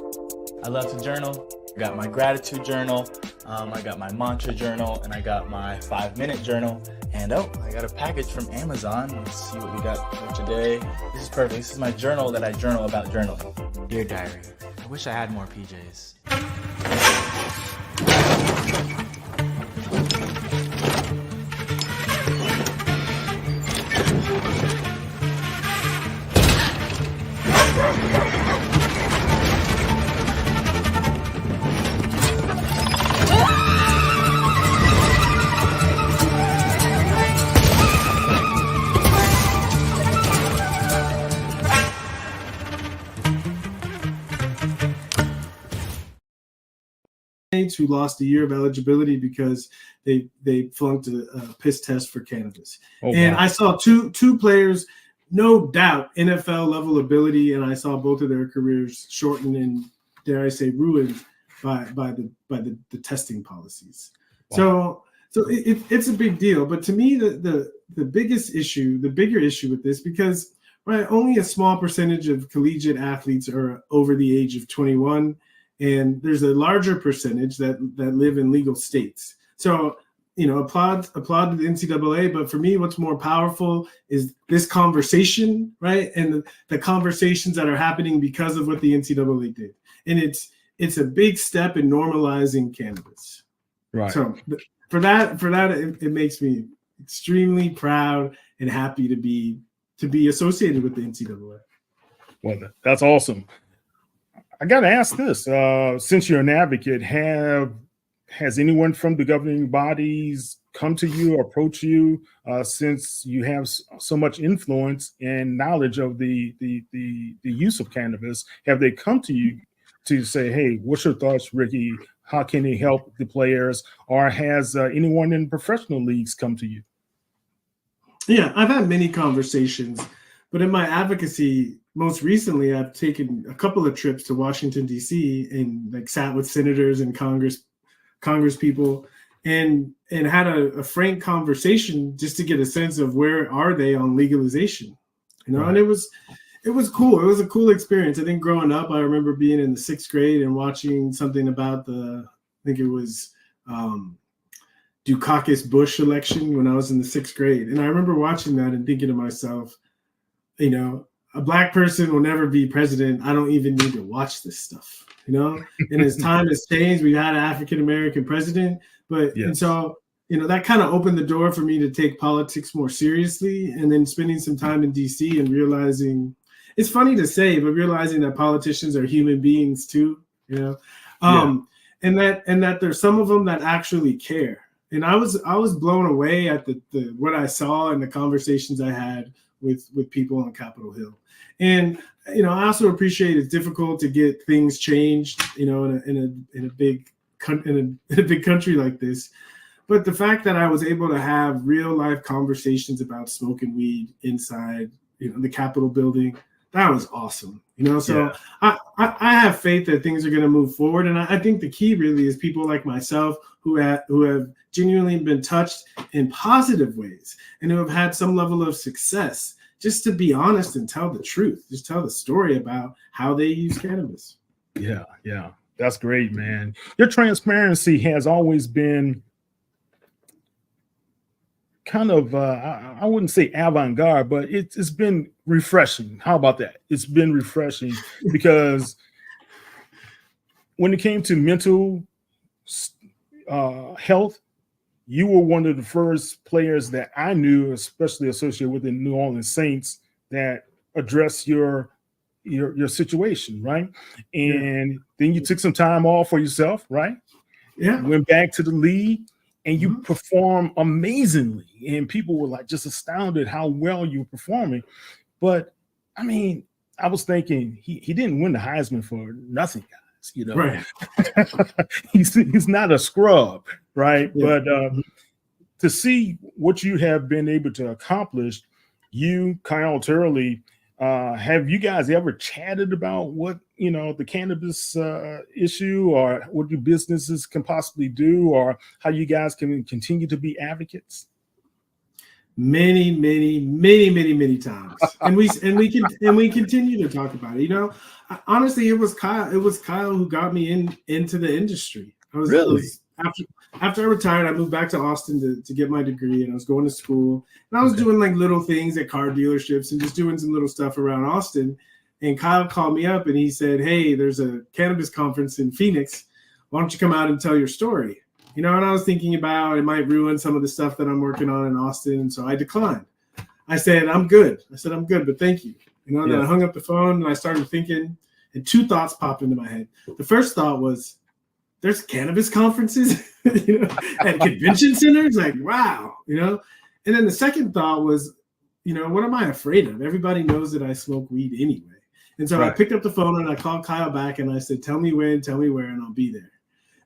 [SPEAKER 13] I love to journal. I got my gratitude journal, I got my mantra journal, and I got my 5-minute journal. And oh, I got a package from Amazon. Let's see what we got for today. This is perfect. This is my journal that I journal about journaling. Dear Diary, I wish I had more PJs.
[SPEAKER 5] who lost a year of eligibility because they flunked a piss test for cannabis. And I saw two players, no doubt, NFL level ability, and I saw both of their careers shortened and, dare I say, ruined by the testing policies. Wow. So it's a big deal. But to me, the biggest issue, the bigger issue with this, because only a small percentage of collegiate athletes are over the age of 21. And there's a larger percentage that live in legal states. So, applaud to the NCAA. But for me, what's more powerful is this conversation, right? And the conversations that are happening because of what the NCAA did. And it's a big step in normalizing cannabis.
[SPEAKER 1] Right.
[SPEAKER 5] So for that, it makes me extremely proud and happy to be associated with the NCAA.
[SPEAKER 1] Well, that's awesome. I got to ask this: since you're an advocate, has anyone from the governing bodies come to you or approach you? Since you have so much influence and knowledge of the use of cannabis, have they come to you to say, "Hey, what's your thoughts, Ricky? How can they help the players?" Or has anyone in professional leagues come to you?
[SPEAKER 5] Yeah, I've had many conversations, but in my advocacy, most recently, I've taken a couple of trips to Washington, D.C. and sat with senators and Congress people and had a frank conversation just to get a sense of where are they on legalization, right. And it was cool. It was a cool experience. I think growing up, I remember being in the 6th grade and watching something about I think it was Dukakis Bush election when I was in the 6th grade. And I remember watching that and thinking to myself, a Black person will never be president. I don't even need to watch this stuff, And as time has changed, we've had an African-American president, but yes. And so, that kind of opened the door for me to take politics more seriously. And then spending some time in DC and realizing, it's funny to say, but realizing that politicians are human beings too, and that there's some of them that actually care. And I was blown away at the what I saw and the conversations I had with people on Capitol Hill. And I also appreciate it's difficult to get things changed, in a big country like this. But the fact that I was able to have real life conversations about smoking weed inside, the Capitol building, that was awesome. You know, so
[SPEAKER 1] Yeah.
[SPEAKER 5] I have faith that things are going to move forward, and I think the key really is people like myself who have genuinely been touched in positive ways and who have had some level of success. Just to be honest and tell the truth, just tell the story about how they use cannabis.
[SPEAKER 1] Yeah, yeah, that's great, man. Your transparency has always been kind of I wouldn't say avant-garde, but it's been refreshing. How about that? It's been refreshing because when it came to mental health, you were one of the first players that I knew, especially associated with the New Orleans Saints, that addressed your situation, right? And then you took some time off for yourself, right?
[SPEAKER 5] Yeah.
[SPEAKER 1] Went back to the league and you perform amazingly. And people were like just astounded how well you were performing. But I mean, I was thinking he didn't win the Heisman for nothing, guys. You know,
[SPEAKER 5] Right.
[SPEAKER 1] he's not a scrub, right?
[SPEAKER 5] Yeah.
[SPEAKER 1] But to see what you have been able to accomplish, you, Kyle Turley, have you guys ever chatted about what, you know, the cannabis issue, or what your businesses can possibly do, or how you guys can continue to be advocates?
[SPEAKER 5] Many times, and we continue to talk about it. You know, honestly, it was Kyle who got me into the industry. After I retired, I moved back to Austin to get my degree, and I was going to school, and I was doing like little things at car dealerships and just doing some little stuff around Austin. And Kyle called me up and he said, "Hey, there's a cannabis conference in Phoenix. Why don't you come out and tell your story?" You know, and I was thinking about it might ruin some of the stuff that I'm working on in Austin, and so I declined. I said, "I'm good." But thank you. You know, and then I hung up the phone and I started thinking, and two thoughts popped into my head. The first thought was, there's cannabis conferences, you know, at convention centers. Like, wow, you know. And then the second thought was, you know, what am I afraid of? Everybody knows that I smoke weed anyway. And so I picked up the phone and I called Kyle back and I said, "Tell me when, tell me where, and I'll be there."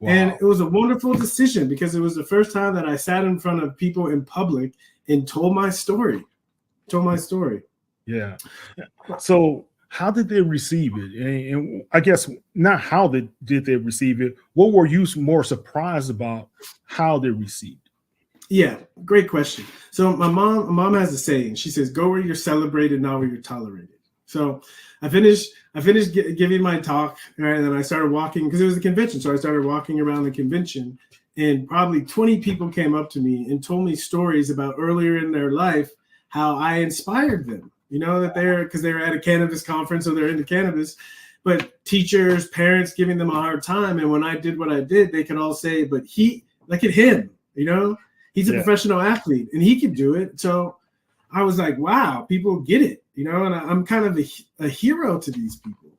[SPEAKER 5] Wow. And it was a wonderful decision because it was the first time that I sat in front of people in public and told my story.
[SPEAKER 1] Yeah. So how did they receive it? And I guess not how did they receive it. What were you more surprised about how they received it?
[SPEAKER 5] Yeah, great question. So my mom has a saying. She says, "Go where you're celebrated, not where you're tolerated." So I finished giving my talk, right, and then I started walking because it was a convention. So I started walking around the convention, and probably 20 people came up to me and told me stories about earlier in their life how I inspired them. You know, that because they were at a cannabis conference, so they're into cannabis, but teachers, parents giving them a hard time. And when I did what I did, they could all say, "But look at him, you know, he's a professional athlete and he could do it." So I was like, wow, people get it, you know, and I'm kind of a hero to these people.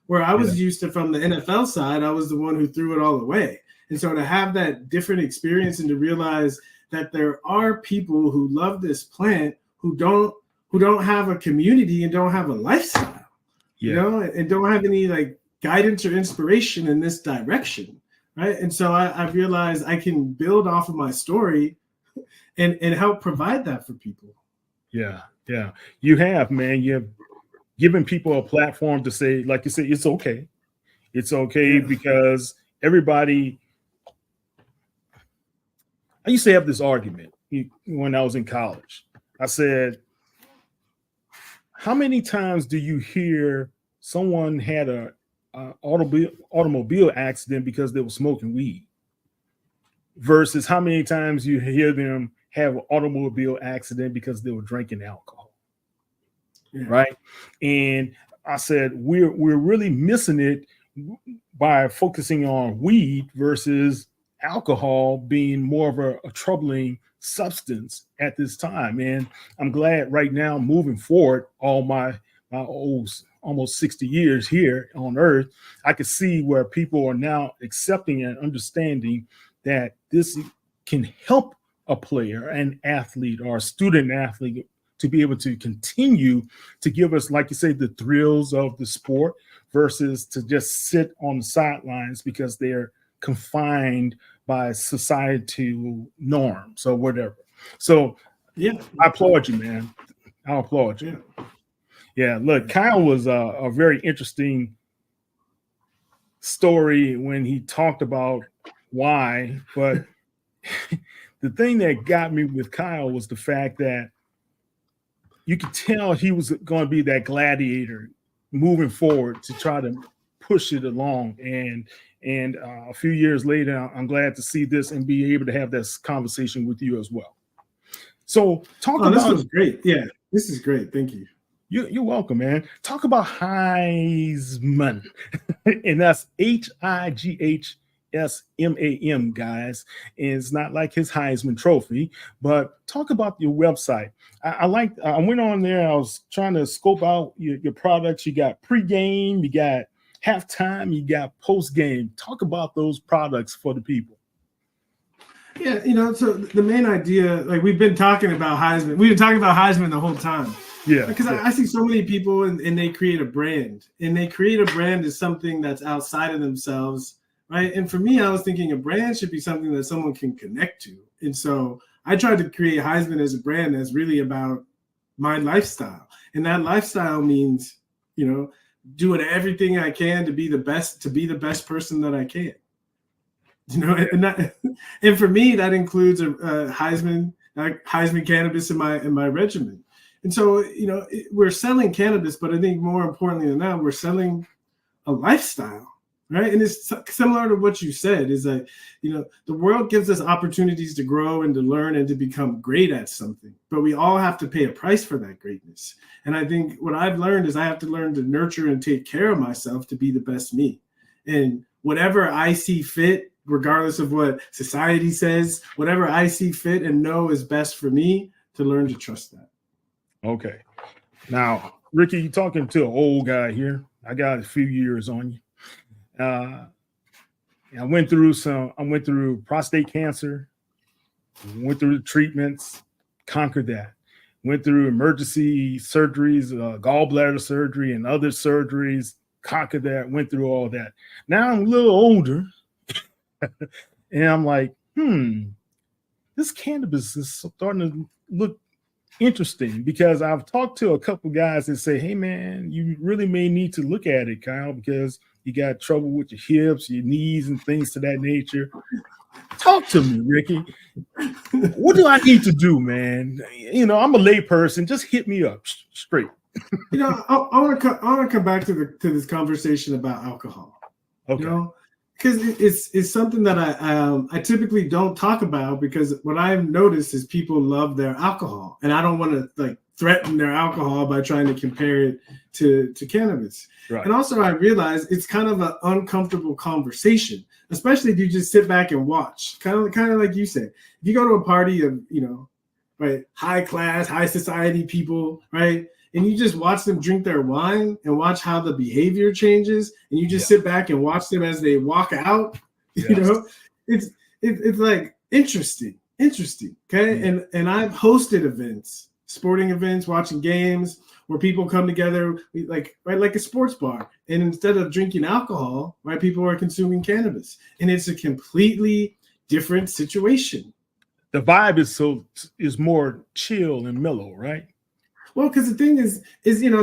[SPEAKER 5] Where I was used to, from the NFL side, I was the one who threw it all away. And so to have that different experience and to realize that there are people who love this plant who don't have a community and don't have a lifestyle, you know, and don't have any like guidance or inspiration in this direction, right? And so I realized I can build off of my story and help provide that for people.
[SPEAKER 1] Yeah. You have, man. You have given people a platform to say, like you say, it's okay. It's okay because everybody. I used to have this argument when I was in college. I said, how many times do you hear someone had a automobile accident because they were smoking weed versus how many times you hear them have an automobile accident because they were drinking alcohol? Right. And I said, we're really missing it by focusing on weed versus alcohol being more of a troubling substance at this time. And I'm glad right now, moving forward, all my old almost 60 years here on earth, I can see where people are now accepting and understanding that this can help a player, an athlete, or a student athlete to be able to continue to give us, like you say, the thrills of the sport versus to just sit on the sidelines because they're confined by societal norms or whatever. So, I applaud you, man. I applaud you. Yeah, look, Kyle was a very interesting story when he talked about why, but the thing that got me with Kyle was the fact that you could tell he was going to be that gladiator moving forward to try to push it along. And a few years later, I'm glad to see this and be able to have this conversation with you as well. So talk about
[SPEAKER 5] this was great. Yeah, this is great. Thank you.
[SPEAKER 1] You're welcome, man. Talk about Heisman, and that's HIGHSMAM, guys. And it's not like his Heisman Trophy, but talk about your website. I went on there. I was trying to scope out your products. You got pregame, you got halftime, you got postgame. Talk about those products for the people.
[SPEAKER 5] Yeah, so the main idea, like we've been talking about Heisman. We've been talking about Heisman the whole time.
[SPEAKER 1] Yeah.
[SPEAKER 5] Because I see so many people and they create a brand. And they create a brand as something that's outside of themselves, right? And for me, I was thinking a brand should be something that someone can connect to. And so I tried to create Heisman as a brand that's really about my lifestyle. And that lifestyle means, doing everything I can to be the best person that I can. And for me, that includes a Heisman cannabis in my regimen. And so, we're selling cannabis, but I think more importantly than that, we're selling a lifestyle, right? And it's similar to what you said, is that, the world gives us opportunities to grow and to learn and to become great at something, but we all have to pay a price for that greatness. And I think what I've learned is I have to learn to nurture and take care of myself to be the best me. And whatever I see fit, regardless of what society says, whatever I see fit and know is best for me, to learn to trust that.
[SPEAKER 1] Okay. Now, Ricky, you're talking to an old guy here. I got a few years on you. I went through prostate cancer, went through the treatments, conquered that. Went through emergency surgeries, gallbladder surgery and other surgeries, conquered that, went through all that. Now I'm a little older and I'm like, this cannabis is starting to look interesting, because I've talked to a couple guys that say, hey man, you really may need to look at it, Kyle, because you got trouble with your hips, your knees and things to that nature. Talk to me, Ricky. What do I need to do, man? I'm a lay person. Just hit me up straight.
[SPEAKER 5] I want to come back to this conversation about alcohol.
[SPEAKER 1] Okay.
[SPEAKER 5] Because it's something that I typically don't talk about, because what I've noticed is people love their alcohol, and I don't want to threaten their alcohol by trying to compare it to cannabis.
[SPEAKER 1] Right.
[SPEAKER 5] And also I realize it's kind of an uncomfortable conversation, especially if you just sit back and watch. Kind of like you said, if you go to a party of right, high class, high society people, right, and you just watch them drink their wine and watch how the behavior changes, and you just sit back and watch them as they walk out, it's like interesting. Okay. And I've hosted events, sporting events, watching games where people come together like a sports bar. And instead of drinking alcohol, right, people are consuming cannabis, and it's a completely different situation.
[SPEAKER 1] The vibe is more chill and mellow, right?
[SPEAKER 5] Well, because the thing is,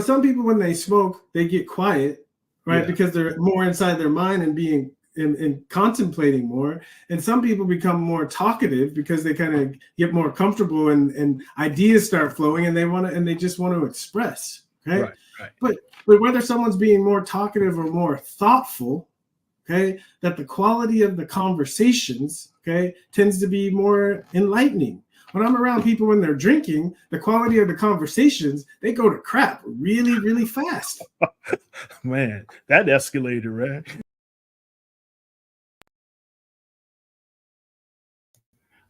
[SPEAKER 5] some people, when they smoke, they get quiet, right? Yeah. Because they're more inside their mind and being and contemplating more. And some people become more talkative because they kind of get more comfortable and ideas start flowing, and they just want to express. Okay.
[SPEAKER 1] Right.
[SPEAKER 5] But whether someone's being more talkative or more thoughtful, okay, that the quality of the conversations, okay, tends to be more enlightening. When I'm around people when they're drinking, the quality of the conversations, they go to crap really, really fast.
[SPEAKER 1] Man, that escalated, right?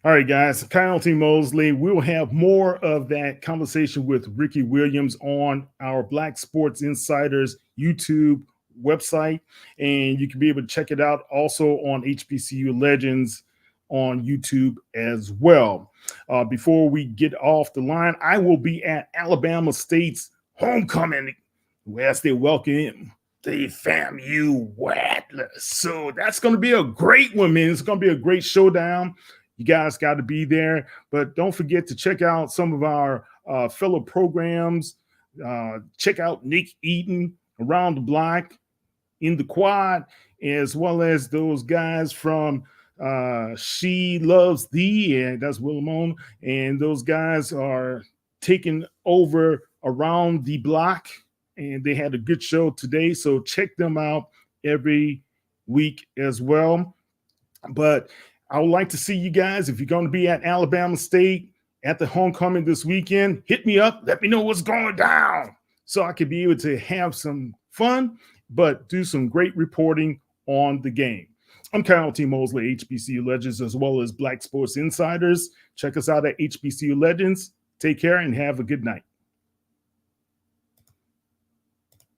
[SPEAKER 1] All right, guys, Kyle T. Mosley. We'll have more of that conversation with Ricky Williams on our Black Sports Insiders YouTube website, and you can be able to check it out also on HBCU Legends on YouTube as well. Before we get off the line, I will be at Alabama State's homecoming, as they welcome the FAMU Rattlers. So that's going to be a great one, man. It's going to be a great showdown. You guys got to be there, but don't forget to check out some of our fellow programs Check out Nick Eaton, Around the Block, In the Quad, as well as those guys from She Loves Thee, and that's Willamone, and those guys are taking over Around the Block, and they had a good show today, so check them out every week as well. But I would like to see you guys, if you're going to be at Alabama State at the homecoming this weekend, hit me up, let me know what's going down, so I could be able to have some fun, but do some great reporting on the game. I'm Kyle T. Mosley, HBCU Legends, as well as Black Sports Insiders. Check us out at HBCU Legends. Take care and have a good night.